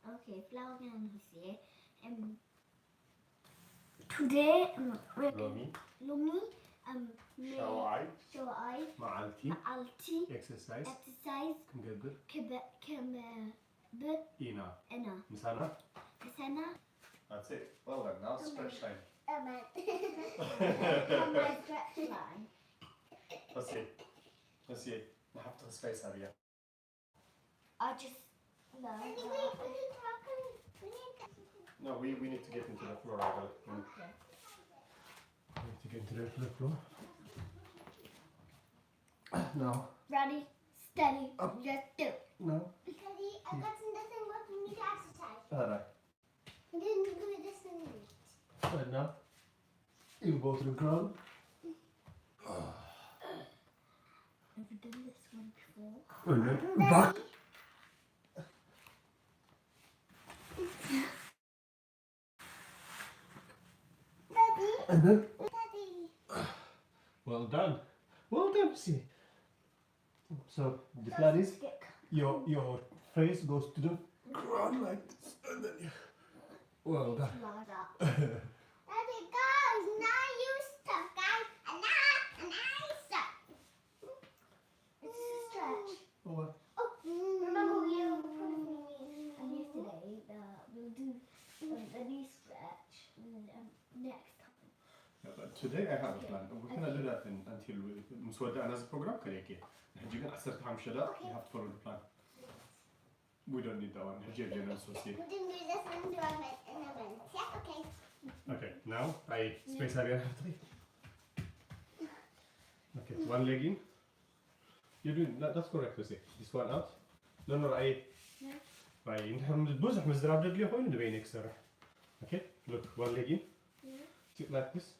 Okay, flower can see. Today Lomi شوعي معلتي exercise كنقبر كمبر إنا أنا مسانا That's it. Well done. Now stretch time. my stretch line. Let's see. I have to space area. I just No, we need to get into the floor. Okay. We need to get into the floor. Now. Ready, steady, Up. just do. No. Daddy, I got something what we need to exercise. Alright. We didn't do this in the week. Right now. You go to the ground. Never done this one before. And then back. Daddy. And then. Daddy. Well done. Well done, see. So the plan is your face goes to the ground like this, and then you. Well done. Daddy, guys, now you stop, guys. And I stop. It's a stretch. Oh, what? Oh, Remember you and yesterday we'll do the knee stretch next time. Yeah, but today I have a plan. We cannot do that until we مسودعنا هذا program كذا. نحجي كنا 15 دقيقة. You have to follow the plan. We don't need that one. نحجي جينا نسوي. we didn't do this one in a minute. Yeah, okay. Okay, now I space area. Okay, one leg in. You're doing that's correct to say. This one out. No, I. No. Right, نحن بزح مزرعة بدل يهون نبينك سرح. Okay, look, one leg in. Yeah. Sit like this.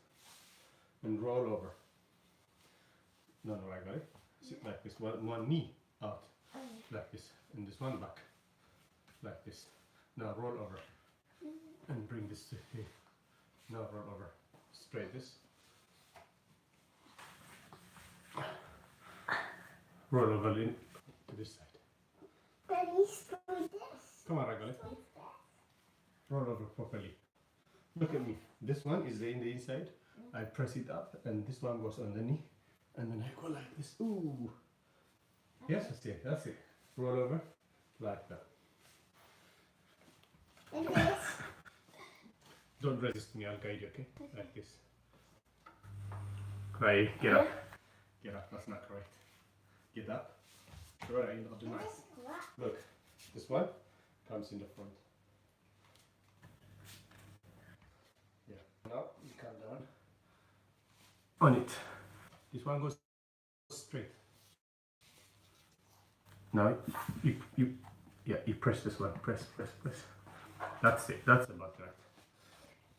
And roll over. No, I got it. Sit like this. One knee out. Like this. And this one back. Like this. Now roll over. And bring this to here. Now roll over. Straight this. Roll over in to this side. Daddy, screw this. Come on, Ragale. Roll over properly. Look at me. This one is in the inside. I press it up, and this one goes on the knee, and then I go like this. Ooh. Yes, that's it. Roll over like that. Like this. Don't resist me, I'll guide you, okay? Like this. Right, get up. Get up, that's not correct. Get up. Right, you'll do nice. Look, this one comes in the front. Yeah. Now you come down on it. This one goes straight. Now you press this one. Press. That's it. That's about right.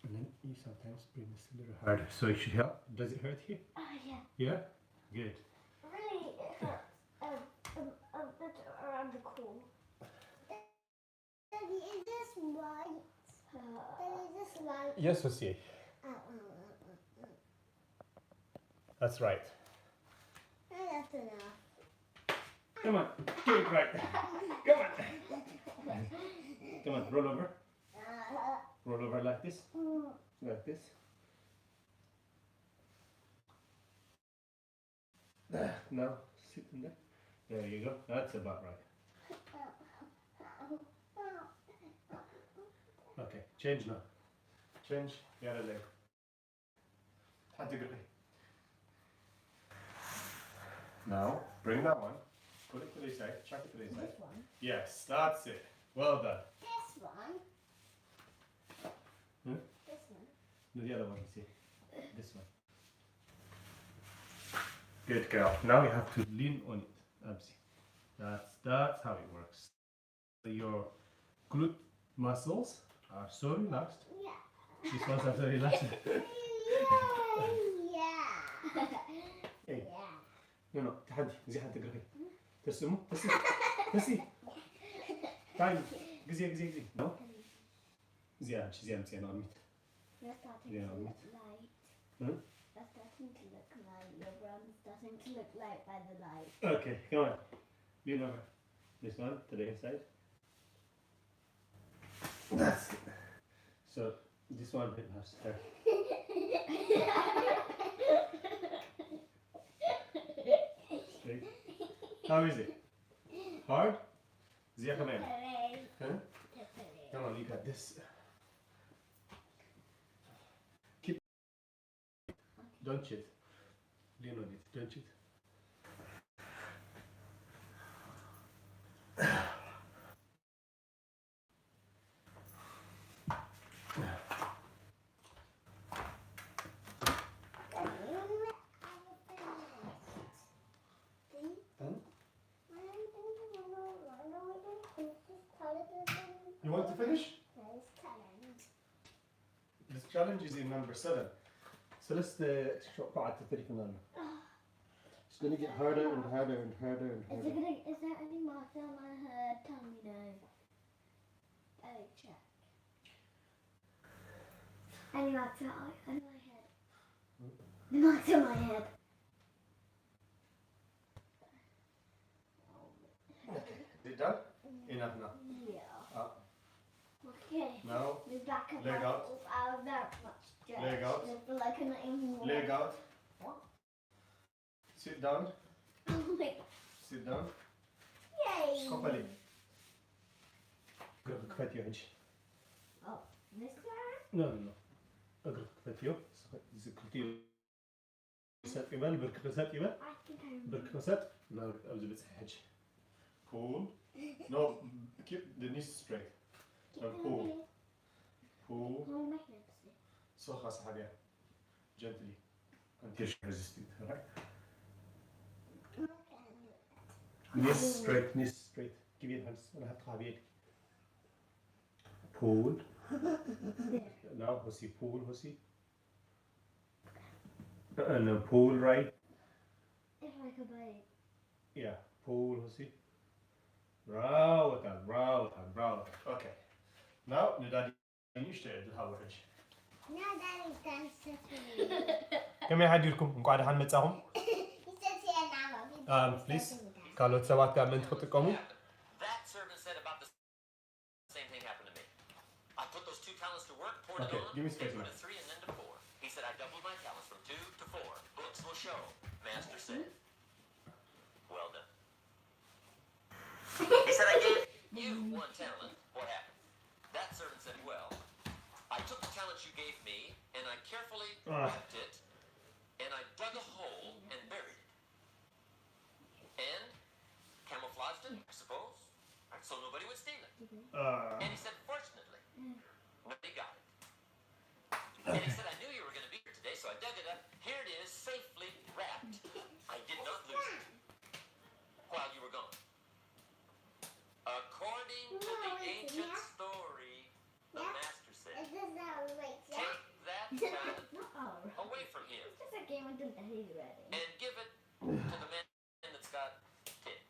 And then you sometimes bring this a little harder, so it should help. Does it hurt here? Yeah. Yeah. Good. Really, it hurts a bit around the core. Daddy, is this right? Daddy, is this right? Yes, Lucy. That's right. That's enough. Come on, do it right. Come on. Come on, roll over. Roll over like this. Like this. Now, sit in there. There you go. That's about right. Okay, change now. Change the other leg. Now, bring that one. Put it to this side. Chuck it to this side. This one. Yes, that's it. Well done. This one. Hmm? This one. No, the other one, see. This one. Good girl. Now you have to lean on it. See. That's how it works. Your glute muscles are so relaxed. Yeah. These ones are so relaxed. Yeah. Hey. Yeah. No, تحدي زي حد تقرأي. ترسمه. تسي. تعالي. قزي. No. زي أنا عميت. You're starting Yeah, to I'm look light. Hmm? You're starting to look light. Your brown is starting to look light by the light. Okay, come on. Lean over. This one to the inside. That's it. So this one has her. Straight. How is it? Hard? Zia, come in. Huh? Come on, you got this. Keep. Don't cheat. Lean on it. Don't cheat. You want to finish? This challenge is in number 7. So let's قاعد تتركنا. It's going to get harder and harder and harder and harder. Is there any marks on my head? Tell me now. Oh, check. Any marks on my head? The marks on my head. Is it done? Enough now. Yeah. Up. Okay. Now, The back of leg my out. that much stretch. Leg out. But I cannot even walk. Leg out. What? Sit down. Oh my god. Sit down. Yay! Properly. Good. كفاتيو هنش. Oh, this one? No, no, no. أقرب كفاتيو. ذكرتيو. سات إيمان برك سات إيمان. I think I remember. برك سات. No, أبدي بتسحج. Pull. No, keep the knees straight. Keep No, them pull. away. Pull. Hold my hips. So خلاص حاجة. Gently. Until she resisted. Alright. Knees straight. Knees straight. Give your hands. أنا هتقع بيدك. Pull. Now هسي pull هسي. And then pull right. If I could bite. Yeah. Pull هسي. راوتان راوتان راوتان. Okay. Now ندادي نشتغل الهواج. No, Daddy, that's it. كم يحديركم نقعد عن متاعهم. He says here now. Please. قالوا سوات كان من تخطكم. That servant said about the same thing happened to me. I put those 2 talents to work, poured Okay, it on give me them, space put now. to 3 and then to 4. He said I doubled my talents from 2 to 4. Books will show. Master said. Well done. He said I gave you 1 talent. What happened? That servant said, well, I took the talents you gave me and I carefully wrapped it and I dug a hole and buried it. And camouflaged it, I suppose, so nobody would steal it. And he said, fortunately, nobody got it. And he said, I knew you were going to be here today, so I dug it up. Here it is, safely wrapped. I did not lose it while you were gone. According to the ancient story, the master said, Is this a wait, yeah? take that talent Oh. away from him It's just a game with the daddy ready. and give it to the man that's got tip.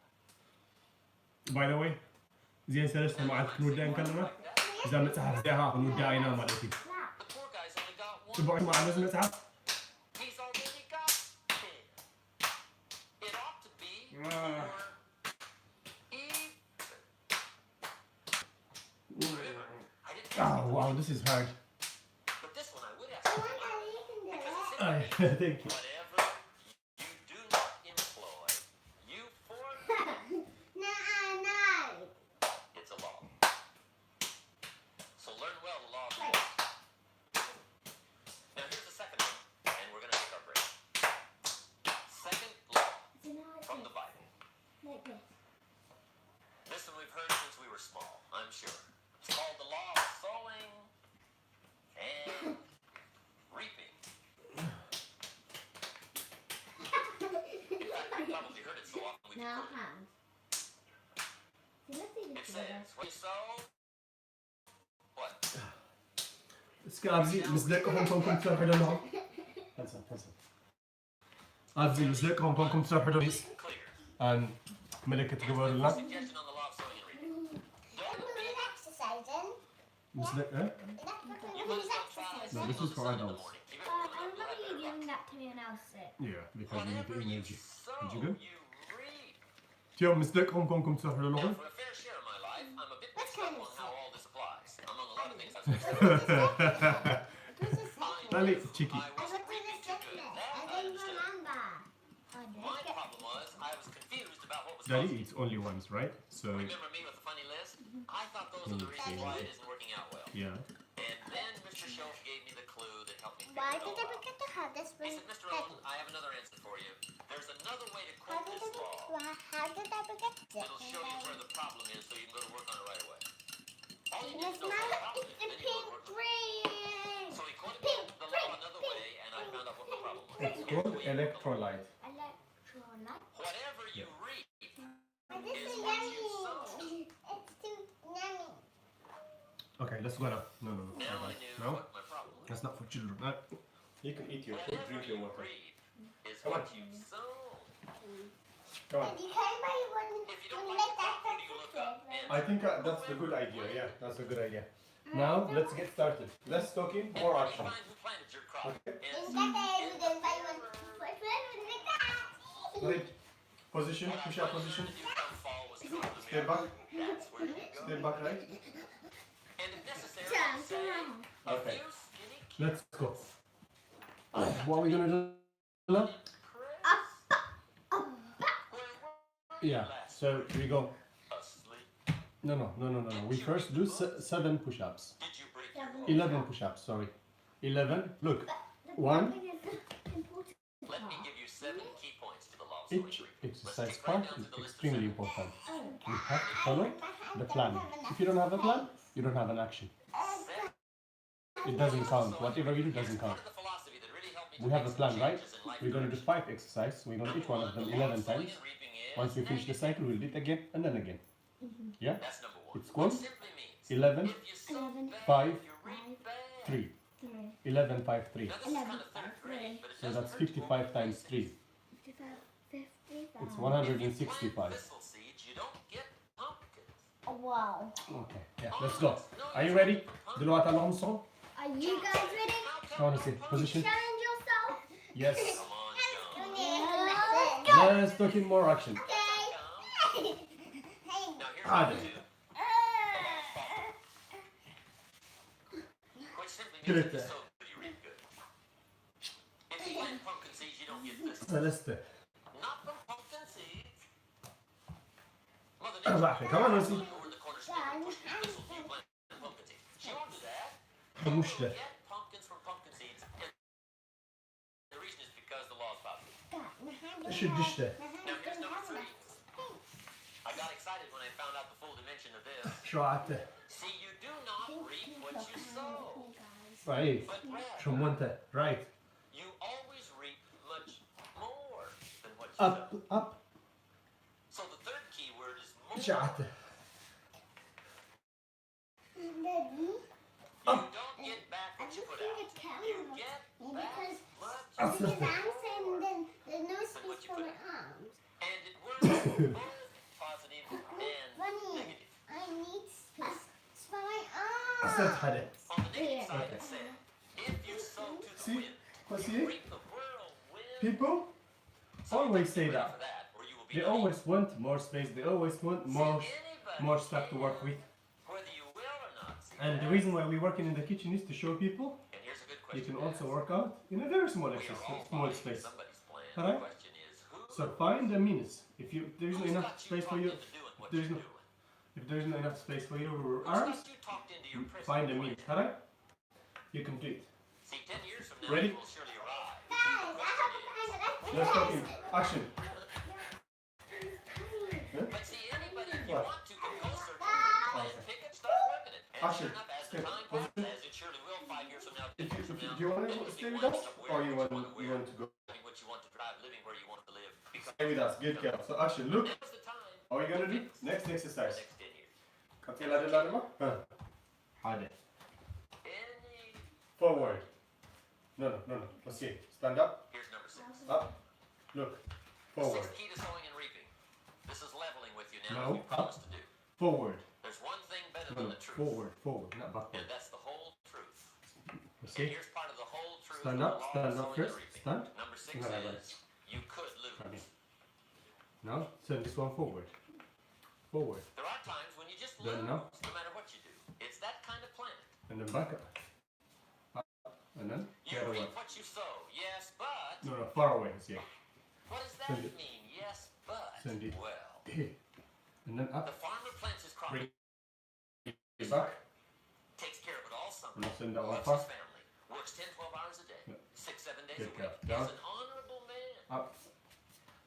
By the way, زين سلسلة معك نودي نكلمه. إذا متحف زيها نودي عينا مالتي. The poor guy's only got 1. تبغى مع الناس متحف؟ He's already got 10. It ought to be more even. Remember, I didn't ask Oh you wow, this is hard. but this one I would ask you Come on, Daddy, you can do because it. it's in there. Thank you. Whatever you do not employ, you forfeit. No. It's a law. So learn well the law of the Wait. world. Now here's the second one, and we're going to take our break. Second law So now I from can the Bible. like this. This one we've heard since we were small, I'm sure. It's called the law of sowing and reaping. In fact, you've probably heard it so often we've Now quoted it. hand. See, let's see It this together. says, when you sow, what? እስኪ ኣብዚ ምስ ደቅኹም ኮንኩም ትሰርሑ ዘለኹም ኣብዚ ምስ ደቅኹም ኮንኩም ትሰርሑ ዶ Clear. ምልክት ትግበሩልና Suggestion on the law of sowing and reaping. Don't We're be exercising. ምስ ደቅ You We're must not try exercising. No, sitting this on is the for sun in the adults. morning. I'm not you giving that to me and I'll sit. Yeah, because you need the Whatever you energy. sow, Did you good? you reap. ትዮም ምስ ደቅኹም ኮንኩም ትሰርሑ Now, ዘለኹም for a fair share of my life, I'm a bit What mixed kind up of on how all this applies. Among a was mistaken. Dali, cheeky. I wasn't reaping too good. That I understood. My problem was I was confused about what was Dali causing it. eats only once, right? So, Remember me with the funny list? I thought those were the reasons why it isn't working out well. yeah. And then Mr. Schultz gave me the clue that helped me Why figure did it I all out. forget to have this He one? said, Mr. Owen, I have another answer for you. There's another way to How quote did this law. I forget this? It'll show you where the problem is so you can go to work on it right away. All you need It's to know is where the not, problem it's is, the then you go to pink work on it. green. So he quoted Pink, the law pink, another pink. way, and I found out what the problem was. It's called electrolyte. Electrolyte. Whatever you read This is is what yummy. you sow. It's too yummy. Okay, let's go now. No. Now I knew No, what my problem was. that's not for children. No. You can eat your food, Whatever drink your you water. read is Come on. what you sow. Come on. You can't buy one. If you don't When like you the make crop, who do you look up? I think that's a good idea. Yeah, that's a good idea. Now, let's get started. Less talking, more And action. find who planted your crop. Okay. In And that day, you can buy one. Like that. Right. Position, what I push up finally position. learned to do come fall was come to the Step mirror. back. That's where you go. Step back, right? And if necessary, Turn, say turn. a Okay. few skinny Let's go. What are we gonna do now? Yeah. So we go. Asleep. No. We first do 7 push-ups. Did you break your law? 11 push-ups. Sorry. 11. Look. 1. Let me give you 7 key points to the law of sowing Each and reaping. exercise Let's skip part right down is to the list of extremely 7. important. You have to follow the plan. If you don't have a plan, you don't have an action. It doesn't count. Whatever you do doesn't count. Part of the philosophy that really helped me to We have make a some plan, right? changes in life We're going to do 5 exercises. We're going to eat one of them 11 times. Once we finish the cycle, we'll do it again and then again. Yeah? That's number 1. It's called Which simply means 11, if you sow bad, 5, you reap bad. 3. 11, 5, 3. Now this is kind of third grade, but it So doesn't that's hurt to 55 times 3. 55. It's If you 165. plant thistle seeds, you don't get pumpkins. Wow. Okay. Yeah, let's go. Are you ready? دلوقتي على العنصر. Are you guys ready? I want to see. Position. Challenge yourself. Yes. Come on, John. Go. Let's talk in more action. Okay. Hey. Now here's Ah, number 2. Which simply means if you Good. sow good, you reap good. If you plant pumpkin seeds, you don't get this. ثلاثة. Not from pumpkin seeds. Mother أربعة. Nature Come on, Lucy. over the corner snake and push your thistles till you plant pumpkin seeds. She won't do that. مش You ده. get pumpkins from pumpkin seeds. And the reason is because the law is positive. إيش الدشتة؟ Now here's number 3. I got excited when I found out the full dimension of this. شو عته؟ See, you do not reap what you sow. صحيح. But rather, شو مو أنت؟ Right. you always reap much more than what you Up, sow. up. So the third key word is إيش more. عته؟ Daddy, You don't get back I what you just put think out. it's You camera. get Yeah, back because much That's because the- I'm saying then there's no space for my arms. and it works both positive and Funny. negative. I need space for my arms. أحسنت حدا. On the negative Yeah. side, Okay. it said, if you sow to the See? wind, What's you here? reap the whirlwind. People So always get say ready that. for that, or you will be They late. always want more space. They always want See, more anybody stuff to work can, with. whether you will or not. See And the that? reason why we're working in the kitchen is to show people And here's a good you question can to also ask. work out in a very small We are all small following space. somebody's plan. Alright. The question is, who So find the minutes. If there isn't who's enough got space for talked you, into doing what there's you're no- doing? if there isn't enough space for your Who's arms, got you talked into your present find a plan? minute. Alright? You can do it. See, 10 years from now, Ready? you will surely arrive. Guys, I have a kind of Let's talk in action. But see, anybody, if you What? want to, can go search for your plan, pick it, start working it. And Action. sure enough, as the Step. time passes, as it surely will 5 years from now, 10 years from now, Do you want then to you'll stay be with us, winding up or wearing you what want you want to to go? wear, what you want to drive, living where you want to live. Because Stay with us. Good girl. So action. Look. now's the time. What are we gonna do? Fix Next the exercise. next 10 years. كنت يلا دلنا دلما؟ ها. حاضر. Any... Forward. No. Let's see. Stand up. Here's number 6. Up. Look. The Forward. sixth key to sowing and reaping. This is leveling with you now, No, as we promised to do. Forward. There's one thing better No. than the truth. Forward. Not backward. And that's the whole truth. Let's And see. here's part of the whole truth Stand of up. the law Stand of up sowing first. and reaping. Stand. Number 6 No, no, no. is you could lose. Come in. Now send this one forward. Forward. There are times when you just Done lose, now? no matter what you do. It's that kind of planet. and then back up. And then You the other reap one. what you sow, yes, but... No, far away. See. What does that Send it. mean, yes, but? Send it. Well, And then up. the farmer plants his crop, Bring it back. takes care of it all summer, And I'll send that one loves far. his family, works 10, 12 hours a day, 6, 7 days Good a week. girl. Down. He's an honorable man. Up.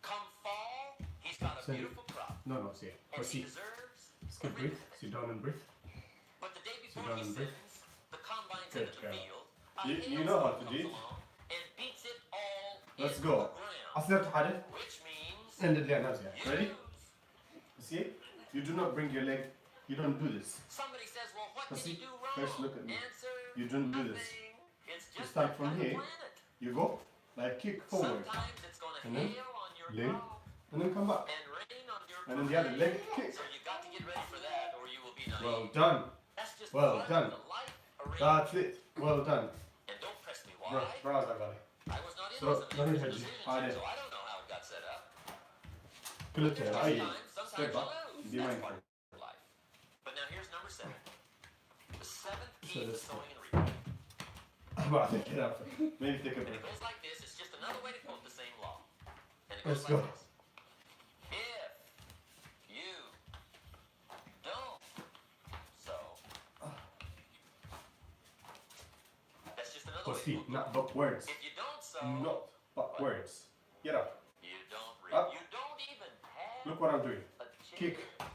Come fall, he's got a Send it. beautiful crop, No, see. and But he see. deserves Skip every breathe. bit of it. Sit down and breathe. But the day before down he and breathe. sends the combines Good into the girl. field, You know how to do it. and beats it all Let's into go. the ground, أصدرت حاجة. which means And the Diana. Ready? use. See? You do not bring your leg. You don't do this. Somebody says, well, what Let's did he see. do wrong? First look at me. Answer, You don't do this. nothing. It's You just start that from kind of here. planet. You go like kick forward. Sometimes it's going to And then hail on your leg. crop And then come back. and rain on your And then the other leg kick. So you got to get ready for that, or you will be naive. Well done. That's just well part done. of the life arrangement. That's it. Well done. And don't press me why. Browse I got it. I was not in So, this let me amazing head you. decision, Hadi. so I don't know how it got set up. Good job. Aye. Sometimes Step you up. lose. Be That's mindful. part of life. But now here's number 7. The 7th key So to this- sowing and reaping. I'm about to get up. Maybe take a And break. it goes like this. It's just another way to quote the same law. And it Let's goes like go. this. If you don't sow, that's just another But way to see, quote not but words. If you don't sow, Not but words. Get up. you don't reap. Up. You don't even have Look what I'm doing. a Kick. chance.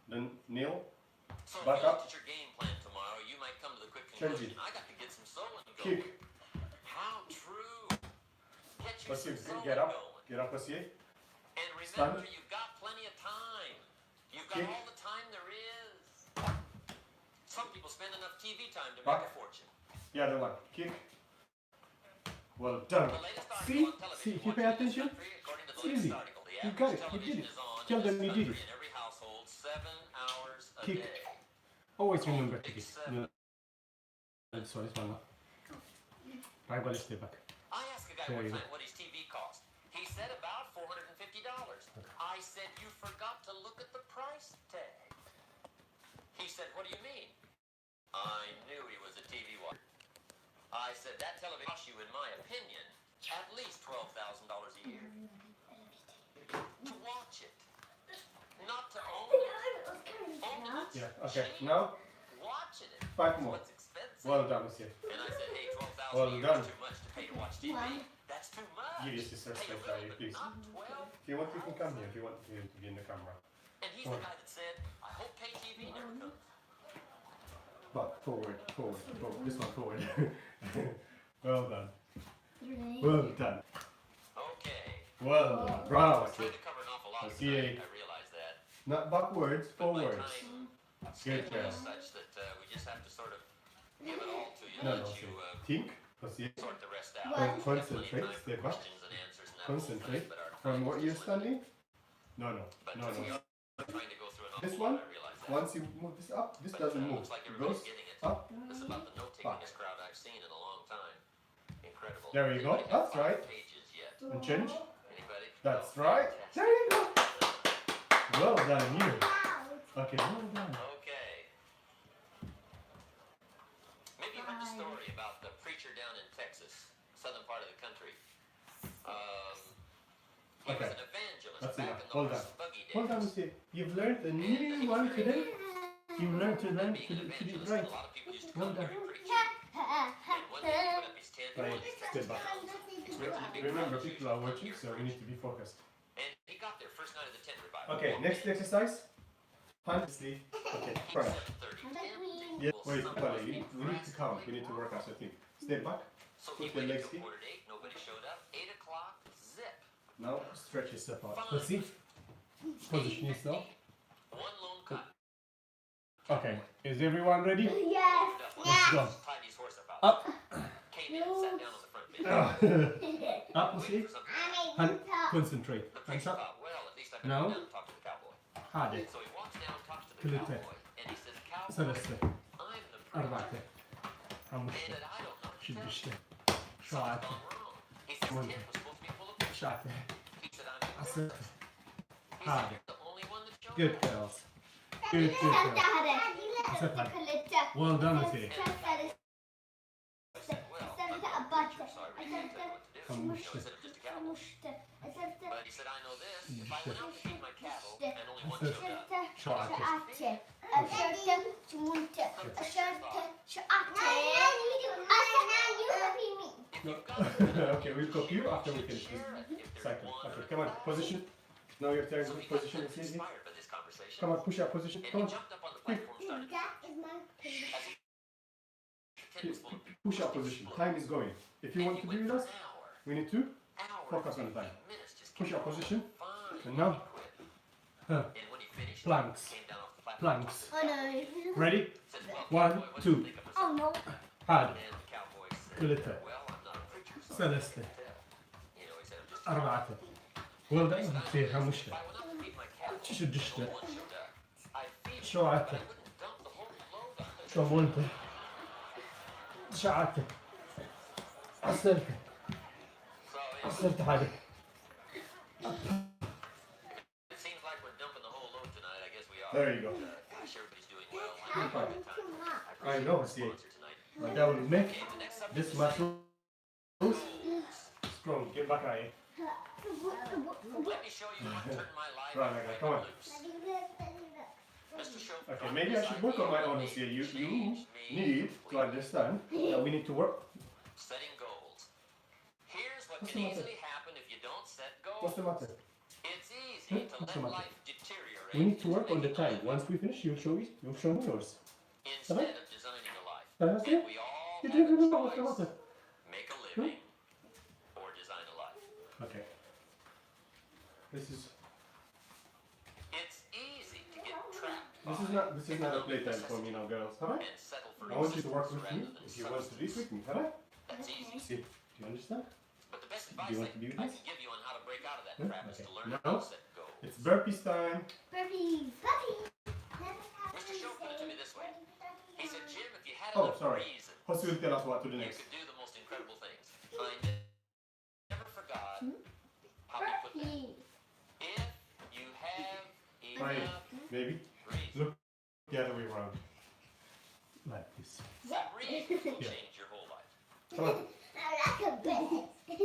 Then kneel. So Back if you up. looked at your game plan tomorrow, you might come to the quick Change conclusion, it. I got to get some sowing going. Kick. How true. Get you Let's see. some sowing Get up. going. Get up. Let's see. And Stand. remember, you've got plenty of time. You've got Kick. all the time there is. Some people spend enough TV time to Back. make a fortune. The other one. Kick. Well done. The latest article See? on television See? If you once pay in this attention, country, according to the it's latest easy. article, the You average got it. You television did it. is on Tell in them this you did country it. in every household 7 hours a Kick. day. Always remember to Big kick. 7. No. Sorry, this one. Right, but let's stay back. I asked a guy There one you go. time what his TV cost. He said about $450. I said, you forgot to look at the price tag. He said, what do you mean? I knew he was a TV watcher. I said, that television costs you, in my opinion, at least $12,000 a year. To watch it. Not to own it. Own it. Yeah. Okay. Now, Watching it. 5 more. What's expensive. Well done, Monsieur. And I said, hey, $12,000 Well a year done. is too much to pay to watch TV. That's too much. Give your sister Pay a space, little, but please. not 12. If you want, you can come here. If you want to be in the camera. And he's the guy that said, I hope pay TV never comes. But forward. This one forward. Well done. Well done. Okay. Well done. I Bravo. was trying to cover an awful lot I of see tonight, a- I realize that. Not backwards, But my forwards. time Good schedule job. is such that we just have to sort of give it all to you, No, let no, you see. Think. Monsieur. sort the rest out. Well, We've got plenty of concentrate, time for step back. questions and answers and that whole thing, Concentrate. but our From time what is you're just limited. standing? No. But we are trying to go through an This awful one, lot, I realize that. once you move this up, this But, doesn't move. looks like It everybody's goes getting it. up. This is about the note-takingest crowd I've seen in a long time. Incredible. There you go. Anybody got That's 5 right. pages yet? And change. Anybody? That's Oh, right. fantastic. There you go. Well done, you. Okay, well done. Okay. Maybe you heard the story about the preacher down in Texas, southern part of the country. He Okay. was an evangelist That's back enough. in the Hold horse on. buggy days. Hold on, Monsieur. You've learned a new one today. You learned to learn Being to an do it evangelist, right. a lot of people used to Well come done. here and preach. And one day he put up his tent in one of these Step Texas back. towns. Remember, people are watching, so we need to be focused. And he got there first night of the tent revival. Okay, next exercise. Hand sleep. Okay, try. 7:30. Yeah, Well, wait, some Pali, was we need to count. We need to work out, I think. Step back. So Put he your waited legs till here. 8:45. Nobody showed up. 8 o'clock. Zip. Now stretch yourself out. Let's see. Position yourself. One lone cut. Okay, is everyone ready? Yes. Let's go. Tied his horse up. Up. Came in and sat down on the front bench. Up, let's see. Waiting for something to happen. Hand, concentrate. The Hands preacher up. thought, well, at least I can Now. go down and talk to the cowboy. Harder. So he walks down, talks to the Till it cowboy, and he says, Cowboy, ثلاثة I'm the preacher. أربعة And خمسة that I don't know what to شدة tell you. شدة Something's شعرة gone wrong. He says, the One. tent was supposed to be full of people. شعرة He said, I'm the عصر. He said, Harder. you're the only one that showed Good up. girls. Good girls. Daddy. Well done, Ati. Well, I'm not a preacher, so I really didn't tell you what to do. You know, instead of just a cowboy. But he said, I know this. If I went out to feed my cattle and only one showed up, Okay, we'll cook you after we finish this cycle. Okay, come on, position. Now your turn. Position. It's easy. inspired by this conversation. Come on, push up position. And Come he on, jumped up on the platform, started tent was full of people. push up position. Time is going. If you want to be with us, we need to focus on the time. Push up position. And now, And when he finished, planks. he came down off the platform. Planks. Oh no. Ready? Said, well, 1, cowboy, what do 2. you think of myself? Oh no. Hard. And the cowboy said, Glitter. well, I'm not a preacher, so I Celeste. can't tell. You know, he said, I'm just a أربعة. Well done. في If خمسة. I went out to feed my cattle, شدشت. no one showed up. I'd feed شو them, but عدت. I wouldn't dump the whole load on them. شو مولت. شعرت. أصلت. So أصلت حالي. it seems like we're dumping the whole load tonight. I guess we are. There you go. Gosh, everybody's doing well. I'm having a good time. I know, see. Sponsor tonight. But that will make Okay, the next subject this is mushroom strong. Get back at it. Let me show you what turned my life Right, right, come on. loose. Mr. Chauffeur Okay, maybe I should work on my own here. You need to understand that we need to work. setting goals. Here's what What's can the matter? easily happen if you don't set goals. What's the matter? It's easy to What's the let matter? life deteriorate. We need to work on the time. Once we finish, you'll show me yours. Instead of designing a life. That's And it. we all You have didn't a know what's the choice. matter. Make a living or design a life. Okay. This is It's easy to get trapped this is not a playtime for me now, girls. Alright? and settle for I want you to work with existence me rather than if you want to do this with me. Alright? That's easy. See, do you understand? But the best Do advice you I want to be with I us? can give you on how to break out of that Yeah, trap is okay. to learn Now, how to set goals. It's burpees time. Mr. Show put it to me this way. He said, Jim, if you had Oh, enough sorry. reason, Host will tell us what to do you next. could do the most incredible things. I never forgot how he put that. If you have Right. enough Maybe reason, look the other way around. Like this. that reason will Yeah. change your whole life. Come on. Mr.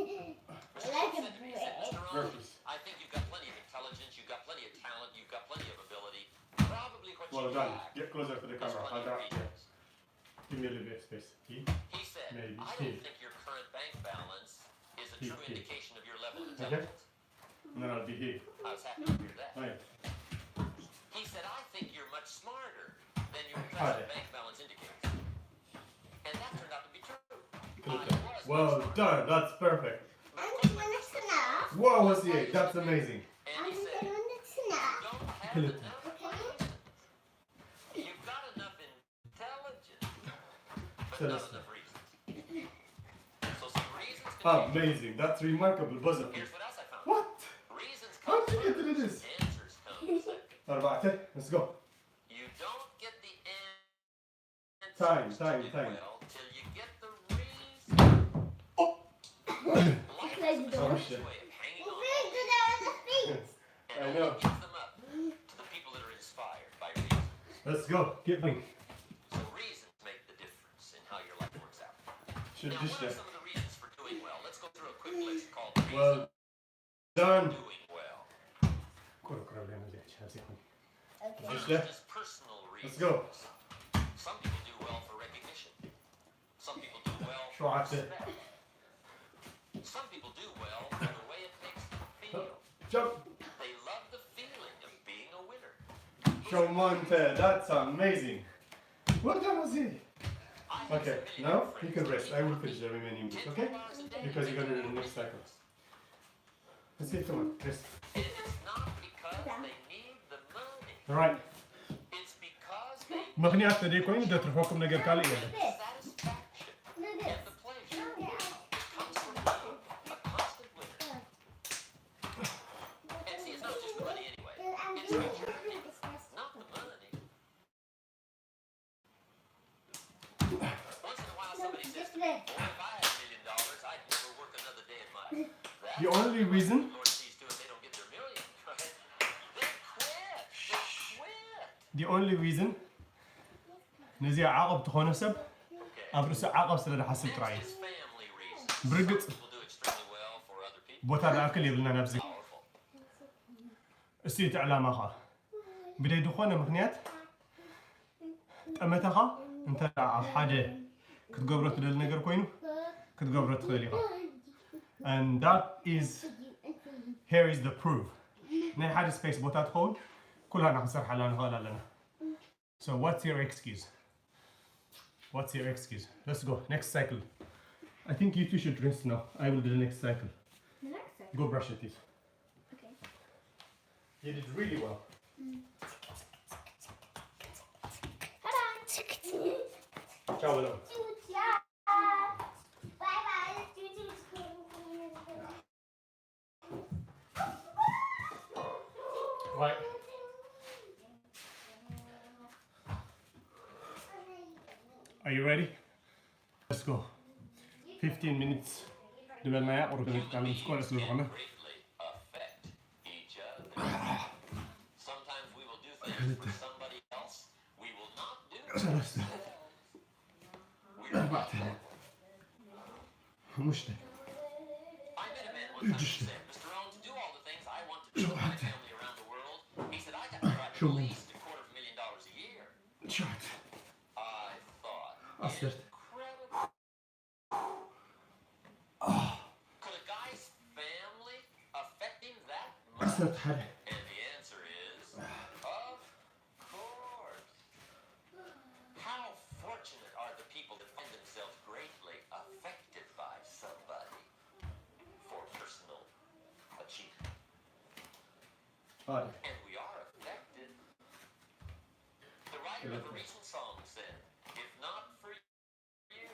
Show said to me, he said, Mr. Ron, Burpees. I think you've got plenty of intelligence, you've got plenty of talent, you've got plenty of ability. Probably what Well you done. lack Get closer to the is camera. plenty of reasons. Give me a little bit of space. He said, Maybe. I don't think your current bank balance is a true Here. indication of your level of Okay. intelligence. And then I'll be here. I was happy to hear that. Right. He said, I think you're much smarter than your Hi present there. bank balance indicates. And that turned out to be true. Good I job. was Well much done. That's perfect. But of course, my first question, Wow, what's the eight? That's amazing. and he said, you don't have Kill it. enough reason. You've got enough intelligence, but Tell not us. enough reasons. So some reasons can change. Amazing. That's remarkable. Both of you. Here's what else I found. What? Reasons How come did you get to do first, this? answers come second. أربعة. Let's go. You don't get the answers Time, to time, do time. well till you get the reason. Oh. Life has a Oh, strange shit. way of hanging on and I only know. gives them up to the people that are inspired by reason. Let's go. Get going. So reasons make the difference in how your life works out. Should Now, dish what are that. some of the reasons for doing well? Let's go through a quick list called Well reasons done. for doing well. Dish First that. is personal reasons. Let's go. Some people do well for recognition. Some people do well شو for عاد؟ respect. Some people do well for the way it makes them feel. Jump. They love the feeling of being a winner. Show Monte. That's amazing. Well done, Ozzy. I have Okay, some now millionaire you can friends rest. I will finish the remaining bits, 10 okay? hours a day Because you're gonna do making the next millions. cycle. Let's see, come on, rest. And it's not because they need the money. Alright. It's because they مغنيات تديكوين ده ترفعكم نجار كالي the satisfaction and the pleasure comes from being a constant winner. And see, it's not just the money anyway. It's the journey, not the money. Once in a while, somebody says to me, "Boy, if I had $1 million, I'd never work another day in my life." That's The only reason what the Lord sees to it, they don't get their million, right? They quit. They quit. The only reason نزيع عقب تخونه سب أبرس عقب سلا حسب تراي برقت بوتا الأكل يبلنا نفسي استيت علامة خا بدي دخونه مخنيات أمتها أنت حاجة كتقبرت للنجر كوينو كتقبرت خليها and that is here is the proof نه حاجة space بوتا تخون كلها نخسر حلان غالا لنا so what's your excuse what's your excuse let's go next cycle I think you two should rinse now I will do the next cycle The next cycle? go brush your teeth Okay. you did really well ciao hello right are you ready let's go 15 minutes دبلنا يا قرب نتكلم سكول اسلوب غنا greatly affect each other. Sometimes we will do things for somebody else. We will not do ثلاثة أربعة مشتاق I met a man one time who said, Mr. Owen, to do all the things I want to do with my family around the world, he said, I got to try at least $250,000 a year. شعت I thought, أصرت incredible. Could a guy's family affect him that much? أصرت حالي And the answer is, of course. How fortunate are the people that find themselves greatly affected by somebody for personal achievement. هذا And we are affected. The writer of a recent song said, if not for you,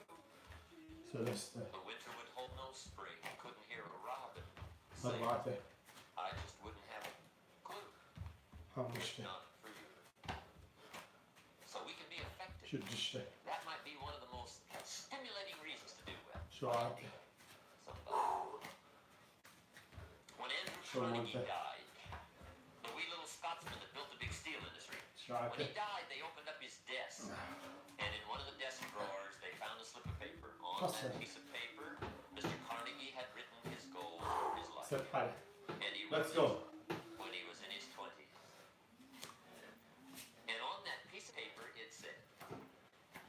ثلاثة the winter would hold no spring. Couldn't hear a robin sing. أربعة I just wouldn't have a clue. مشتاق Not for you. So we can be affected. شو تشتاق That might be one of the most stimulating reasons to do well. شو عاد Somebody. When Andrew Sure, Carnegie Monte. died, the wee little Scotsman that built the big steel industry, Sure. when he died, they opened up his desk, and in one of the desk drawers, they found a slip of paper. On that Awesome. piece of paper, Mr. Carnegie had written his goals for his life, أصرت حالي and he let's wrote go it when he was in his 20s. And on that piece of paper, it said,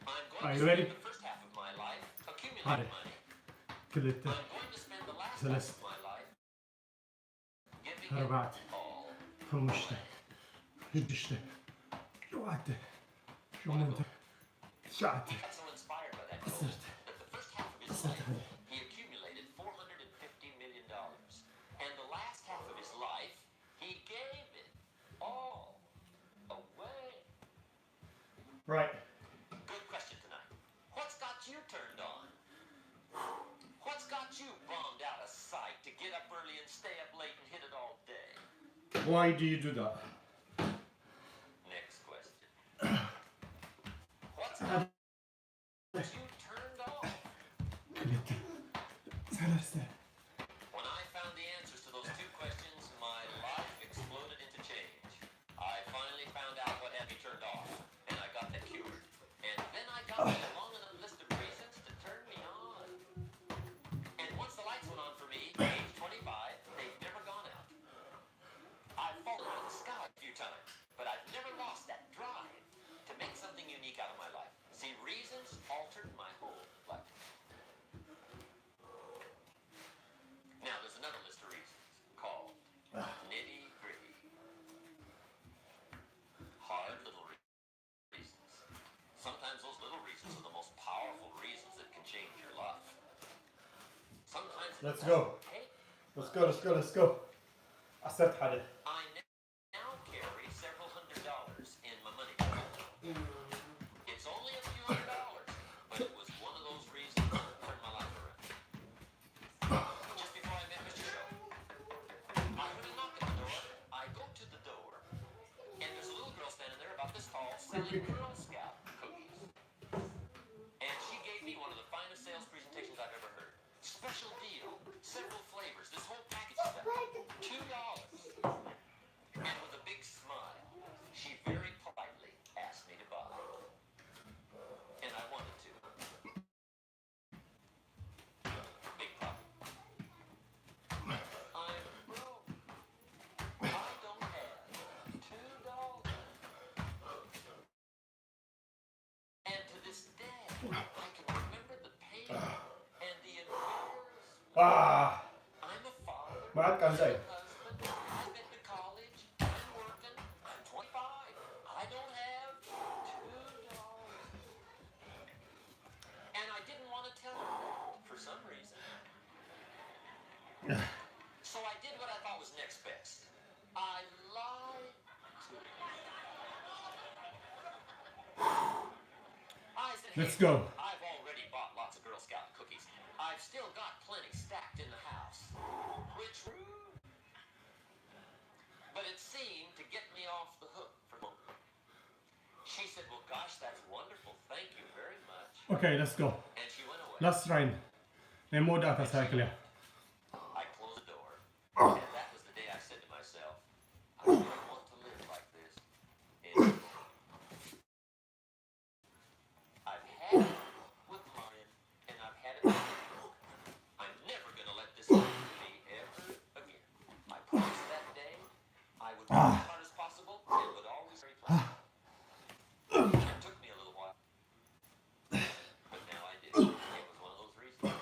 I'm Are going you to ready? spend the first half of my life Ready. accumulating money. ثلاثة I'm going to spend the last half Celeste. of my life giving it أربعة all. مشتاق شو تشتاق شو عاد شو أنت شعت He got so inspired by that goal أصرت that the first half of his أصرت life حالي he accumulated $450 million. And the last half of his life he gave it all away. right Good question tonight. What's got you turned on? What's got you bummed out of sight to get up early and stay up late and hit it all day? why do you do that Next question. What's got you turned on? ثلاثة When I found the answers to those two questions, my life exploded into change. I finally found out what had me turned off, and I got that cured. And then I got a long enough list of reasons to turn me on. And once the lights went on for me, age 25, they've never gone out. I've fallen out of the sky a few times, but I've never lost that drive to make something unique out of my life. See, reasons altered my whole life. Now, there's another list of reasons called nitty-gritty. Hard little reasons. Sometimes those little reasons are the most powerful reasons that can change your life. Sometimes it Let's doesn't go. take. let's go أصرت حالي I now carry several $100s in my money belt. It's only a few $100s, but it was one of those reasons that turned my life around. Just before I met Mr. Show, I heard a knock at the door. I go to the door, and there's a little girl standing there about this tall selling Girl Scout cookies. And she gave me one of the finest sales presentations I've ever heard. Special deal, several flavors, this whole package stuff, $2. And with a big smile, she very politely asked me to buy. I can remember the pain and the embarrassment. Ah, I'm a father. maat kan I'm say. a husband. I've been to college. I'm working. I'm 25. I don't have $2. And I didn't want to tell her that for some reason. So I did what I thought was next best. I lied to her. I said, Let's "Hey, go. I've already bought lots of Girl Scout cookies. I've still got plenty stacked in the house." Which, but it seemed to get me off the hook for a moment. She said, "Well, gosh, that's wonderful. Thank you very much." Okay, let's go. And she went away. Last round. Nej, må data cycle. I closed the door, and that was the day I said to myself, I don't want to live like this anymore. I've had it with Marion, and I've had it with you. I'm never going to let this happen to me ever again. I promised that day I would work as hard as possible and would always be very pleasant. It took me a little while, but now I did. It was one of those reasons.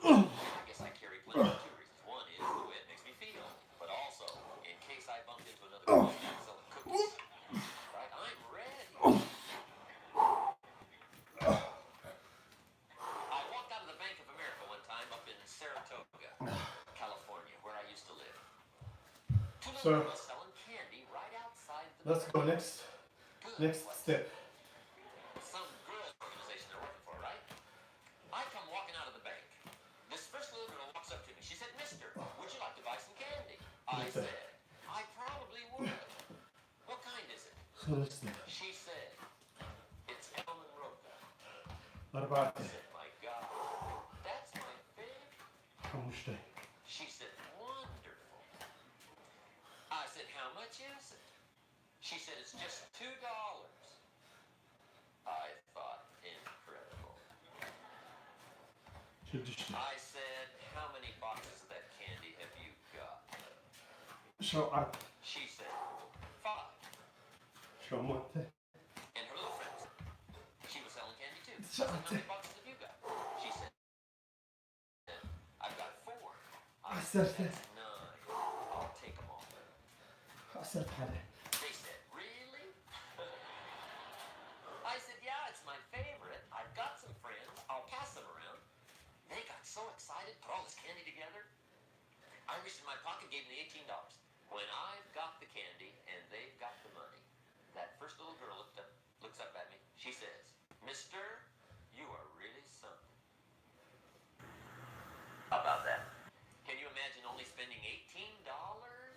I guess I carry plenty of two reasons. One is the way it makes me feel, but also in case I bumped into another girl selling cookies. Right? I'm ready. I walked out of the Bank of America one time up in Saratoga, California, where I used to live. Two So- little girls selling candy right outside the Let's go next. Good. Next step. Some girls' organization they're working for, right? I come walking out of the bank. This first little girl walks up to me. She said, "Mister, would you like to buy some candy?" I Okay. said, "I probably would. What kind is it?" First step. She said, "It's almond roca." I أربعة. said, "My God, that's my favorite." خمسة. She said, "Wonderful." I said, "How much is it?" She said, "It's just $2." I thought, incredible. شدشت. I said, "How many boxes of that candy have you got?" شوعة. She said, 5. شومتة. And her little friends. She was selling candy too. I said, "How many boxes have you got?" She said, "I've got 4. I said, عسرت. "That's 9. I'll take them all." عسرت حدا. They said, "Really?" I said, "Yeah, it's my favorite. I've got some friends. I'll pass them around." They got so excited, put all this candy together. I reached in my pocket, gave them the $18. When I've got the candy and they've got the money, that first little girl looks up at me. She says, "Mister, you are really something." How about that? Can you imagine only spending $18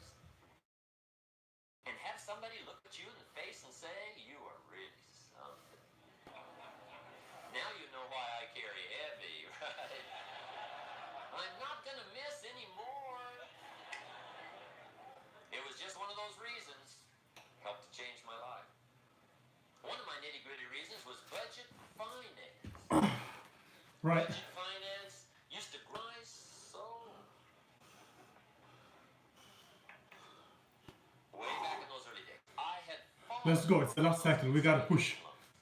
and have somebody look at you in the face and say, "You are really something"? Now you know why I carry heavy, right? I'm not going to miss anymore. It was just one of those reasons. Helped to change my life. One of my nitty-gritty reasons was budget finance. Right. Budget finance used to grind so. Way back in those early days, I had fallen. Let's go. It's the last cycle. We gotta push.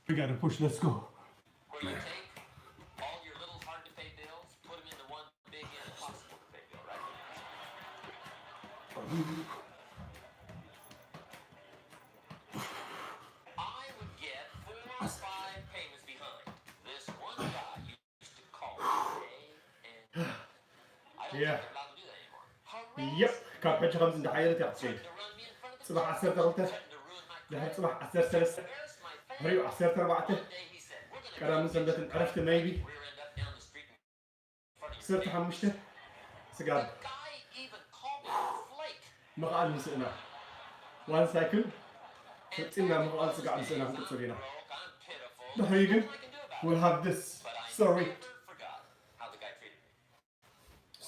We gotta push. Let's go. Where you take all your little hard-to-pay bills, put them into one big impossible-to-pay bill, right? I would get 4 or 5 payments behind. This one guy used to call me day and night. I don't Yeah. think they're allowed to do that anymore. Harass يب. كان حاجة خمسة دحيرة تعطيك. threatened to run me in front of the صباح judge, عسرت غلطة. threatened to ruin my لحد credit, صباح عسرت ثلاثة. embarrass my family. هريو عسرت أربعة. One day he said, "We're gonna كلام take سنة pictures عرفت right maybe. away. Rear end up down the street in front of your صرت neighbors." حمشته. The سجاد. guy even called me a flake. مقعد مسئنا. One cycle. And فإننا told me مقعد those سجاد days مسئنا I'm في broke, قصرنا. I'm pitiful. The There's Hagen nothing I can do about We'll it. have this But I story. never forgot how the guy treated me.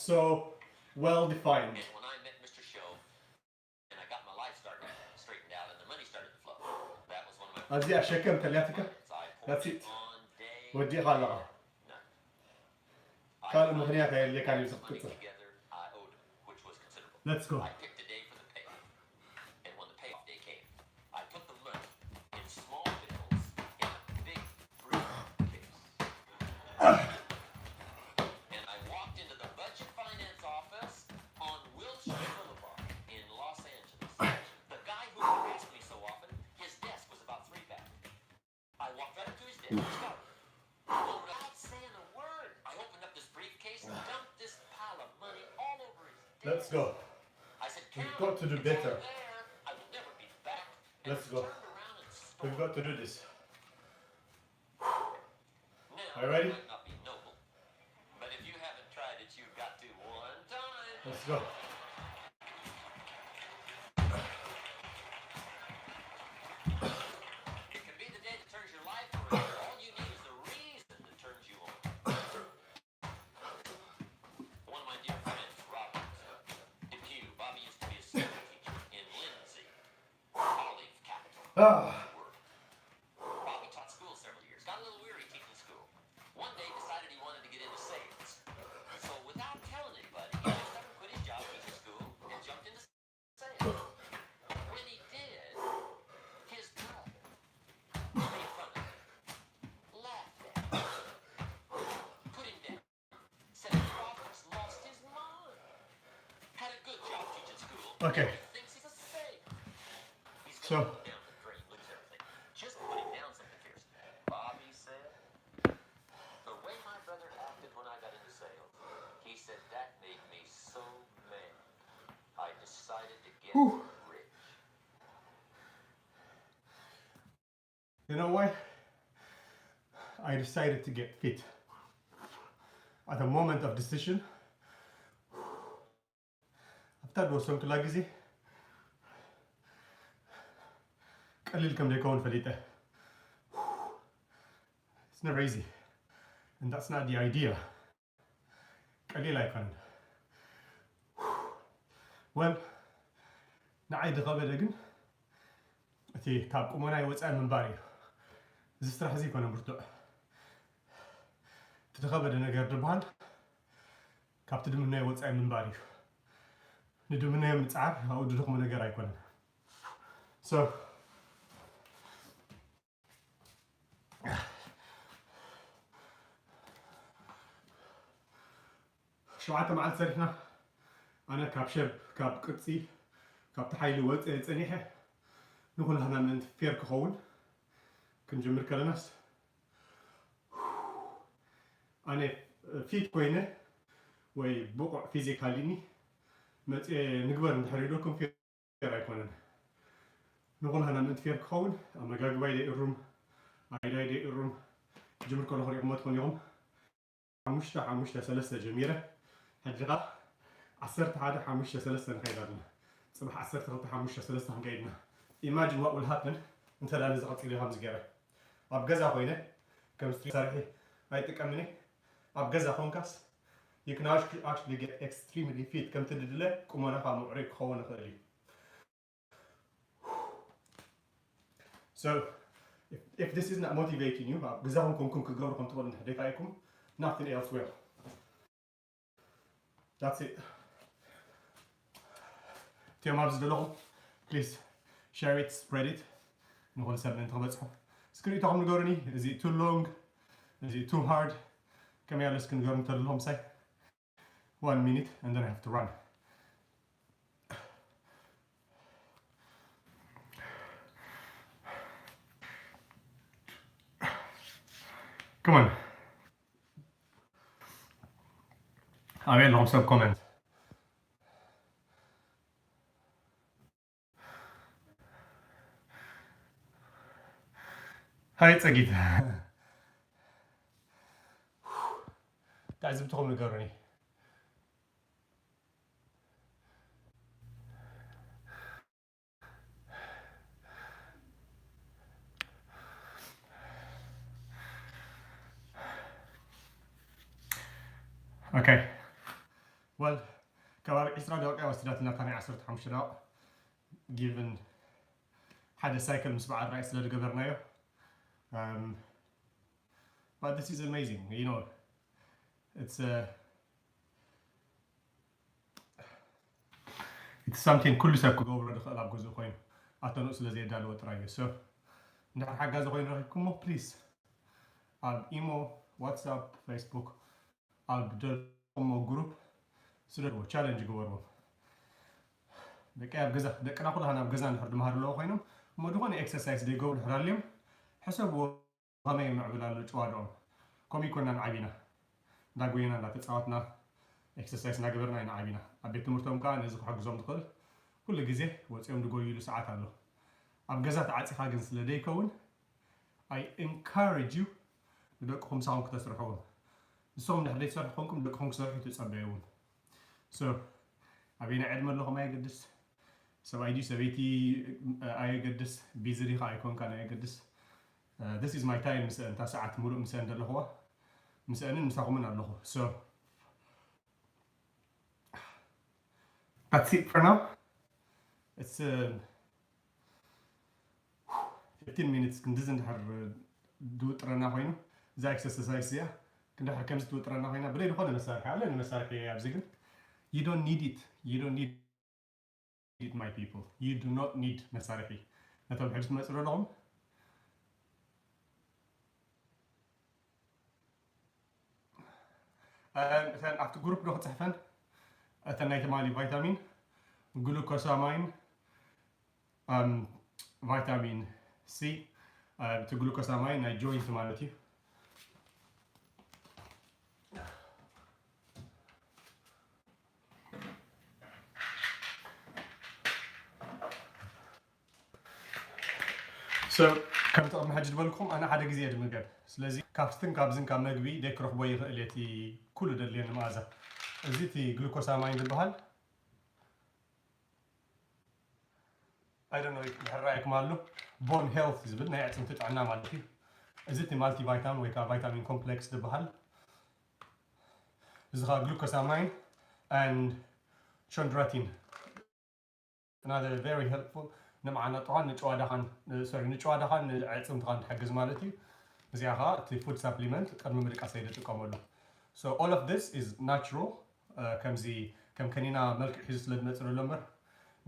So well defined. And when I met Mr. Show and I got my life straightened out and the money started to flow, that was one of my أزي أشكم ثلاثة. So I poured That's it it. on day ودي خالقة. none. I كان finally المغنيات هي اللي كان put يوسف the money قصة. together I owed him, which was considerable. Let's go. I picked a day for the payoff. And when the payoff day came, I put the money in small bills in a big briefcase. did. Let's go. Well, without saying a word, I opened up this briefcase and dumped this pile of money all over his desk. Let's go. I said, We've Count, got to do it's better. all there. I will never be back. And Let's he go. turned around and stormed. We've got to do this. Now, Are you ready? it might not be noble, but if you haven't tried it, you've got to one time. Let's go. It can be the day that turns your life around. All you need is the reason that turns you on. One of my dear friends, Robert, in Pew, Bobby used to be a school teacher in Lindsay, Olive Capital. Bobby taught school several years. Got a little weary teaching school. One day decided he wanted to get into sales. So without telling anybody, he just up and quit his job teaching school and jumped into sales. When he did, his brother made fun of him, laughed at him, put him down, said Robert's lost his mind. Had a good job teaching school. Okay. He thinks he's a saint. He's So- gonna go down the drain, lose everything. Just put him down something fierce. Bobby said, the way my brother acted when I got into sales, he said that made me so mad. I decided to get Whew. rich. You know why? I decided to get fit. At a moment of decision, after ወሰንኩላ ጊዜ ቀሊል ከም ዘይከውን ፈሊጠ. It's never easy, and that's not the idea. ቀሊል ኣይኮነን. Well, ንዓይ ዝኸበደ ግን እቲ ካብ ቁመና ይወፃኢ ምንባር እዩ. እዚ ስራሕ እዚ ይኮነ ብርቱዕ እቲ ዝኸበደ ነገር ዝበሃል ካብቲ ድምናዮ ወፃኢ ምንባር እዩ. ንድምናዮ ምፅዓር ኣብኡ ድድኽሞ ነገር ኣይኮነን. So ሸውዓተ መዓልቲ ሰሪሕና ኣነ ካብ ሸብ ካብ ቅርፂ ካብቲ ሓይሊ ወፅአ ፀኒሐ ንኩላህና ምእንቲ ፌር ክኸውን ክንጅምር ከለናስ ኣነ ፊት ኮይነ ወይ ብቑዕ ፊዚካሊኒ መፅአ ንግበር እንድሕር ኢለኩም ፌር ኣይኮነን. ንኩላህና ምእንቲ ፌር ክኸውን ኣመጋግባይ ደይእሩም ኣይዳይ ደይእሩም ጅምር ከለኹ ሪኢኹሞ ትኾኑ ኢኹም 5-5-3 ጀሚረ ሕጂኻ 11-5-3 ንኸይድ ኣለና. ፅባሕ 12-5-3 ክንከይድና. Imagine what will happen እንተዳ ነዚ ቐፂሉ ከምዚ ገይረ ኣብ ገዛ ኮይነ ከም ሰርሒ ኣይጥቀምኒ. ኣብ ገዛ ኮንካስ you can actually get extremely fit ከም ትድድለ ቁመናኻ ምዕሩይ ክኸውን ይኽእል እዩ. So if this is not motivating you, ኣብ ገዛኹም ኮንኩም ክገብሩ ከም ትኽእሉ እንድሕር ደይካኢኩም, nothing else will. That's it. እትዮም ኣብዚ ዘለኹም please share it, spread it. ንኹሉ ሰብ ምእንቲ ክበፅሑ ስክሪንቶኹም ንገሩኒ. is it too long? is it too hard? ከመይ ያለ እስኪ ንገሩኒ ተለኹም ሳይ 1 minute and then I have to run. Come on. I will also comment. Hi, ፀጊት ታዝብትኹም ንገሩኒ. Okay. Well, ከባቢ 20 ደቂቃ ወስዳትና ካነ 15 ደቂቃ given ሓደ ሳይክል ምስ በዓል ራእይ ስለ ዝገበርናዮ. But this is amazing, you know. It's something ኩሉ ሰብ ክገብሮ ዝኽእል ኣብ ገዝኡ ኮይኑ ኣተንኡ ስለ ዘየዳልዎ ጥራይ እዩ. So እንድሕር ሓጋዚ ኮይኑ ረኺብኩሞ ፕሊዝ ኣብ ኢሞ፣ ዋትስኣፕ፣ ፌስቡክ ኣብ ደልኩሞ ግሩፕ ስደድዎ ቻሌንጅ ግበርዎ. ደቂ ኣብ ገዛ ደቅና ኩላህና ኣብ ገዛ እንድሕር ድመሃር ኣለዎ ኮይኖም እሞ ዝኾነ ኤክሰርሳይዝ ዘይገብሩ ድሕር ኣልዮም ሕሰብዎ ከመይ ምዕብላሉ ጨዋዶም ከምኡ ኮና ንዓቢና እንዳጎይና እንዳተፃወትና ኤክሰርሳይዝ እናገበርና ኢና ዓቢና ኣብ ቤት ትምህርቶም ከዓ ነዚ ክሕግዞም ትኽእል ኩሉ ግዜ ወፂኦም ዝጎይሉ ሰዓት ኣሎ ኣብ ገዛ ተዓፂኻ ግን ስለ ደይከውን I encourage you ንደቅኹም ሳኹም ክተስርሕዎም ንሶም ንሕደይ ትሰርሑ ኮንኩም ደቅኹም ክሰርሑ ትፀበዩ so ኣበይና ዕድመ ኣለኹም ኣየገድስ ሰብኣይ ድዩ ሰበይቲ ኣየገድስ ቢዝሪኻ ኣይኮንካን ኣየገድስ this is my time ምስአን እንታ ሰዓት ሙሉእ ምስአን ዘለኹዋ ምስአንን ምሳኹምን ኣለኹ so that's it for now it's 15 minutes ክንድዝ እንድሕር ድውጥረና ኮይኑ እዛ ኤክሰርሳይዝ እዚኣ ክንድሕር ከምዚ ትውጥረና ኮይና ብለይ ዝኾነ መሳርሒ ኣለኒ መሳርሒ ኣብዚ ግን you don't need it my people you do not need መሳርሒ ነቶም ሕድስ ትመፅሩ ኣለኹም እተን ኣብቲ ግሩፕ ዶ ክፅሕፈን እተን ናይ ትማሊ ቫይታሚን ግሉኮሳማይን ቫይታሚን C to glucosamine ናይ joint ማለት እዩ so ከም ጥቕሚ ሕጂ ዝበልኩም ኣነ ሓደ ግዜ ድምገብ ስለዚ ካብስትን ካብዝን ካብ መግቢ ደይክረኽቦ ይኽእል እቲ ኩሉ ደልየኒ መኣዛ እዚ እቲ ግሉኮሳማይን ዝበሃል I don't know if ድሕራይኩም ኣሎ bone health ዝብል ናይ ኣዕፅምቲ ጥዕና ማለት እዩ እዚ እቲ ማልቲ ቫይታሚን ወይ ከዓ ቫይታሚን ኮምፕሌክስ ዝበሃል እዚ ከዓ ግሉኮሳማይን and chondroitin another very helpful ንመዓና ጥዋን ንጨዋዳኻን ንኣዕፅምትኻን ትሕግዝ ማለት እዩ እዚኣ ከዓ እቲ ፉድ ሳፕሊመንት ቅድሚ ምድቃስ ይጥቀመሉ so all of this is natural ከምዚ ከም ከኒና መልክዕ ሒዙ ስለ ዝመፅእ ዘሎ እምበር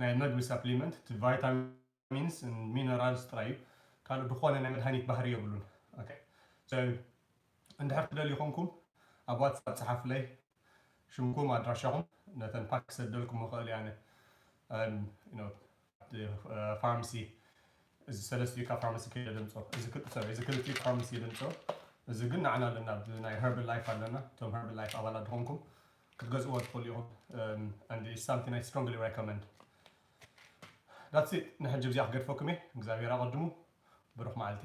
ናይ መግቢ ሳፕሊመንት እቲ ቫይታሚንስ ሚነራልስ ጥራይ እዩ ካልእ ዝኾነ ናይ መድሃኒት ባህሪ የብሉን so እንድሕር ትደልዩ ኮንኩም ኣብ ዋትሳፕ ፀሓፍለይ ሽምኩም ኣድራሻኹም ነተን ፓክ ክሰደልኩም ምኽእል እያ ፋርማሲ እዚ ሰለስቲኡ ካብ ፋርማሲ ከይደ ድምፆ እዚ ክልቲኡ ፋርማሲ ድምፆ እዚ ግን ንዓና ኣለና ናይ herbal life ኣለና እቶም herbal life ኣባላት ድኾንኩም ክትገዝእዎ ትኽእሉ ኢኹም and it's something I strongly recommend that's it ንሕጂ ብዚኣ ክገድፈኩም እየ እግዚኣብሔር ኣቐድሙ ብሩኽ መዓልቲ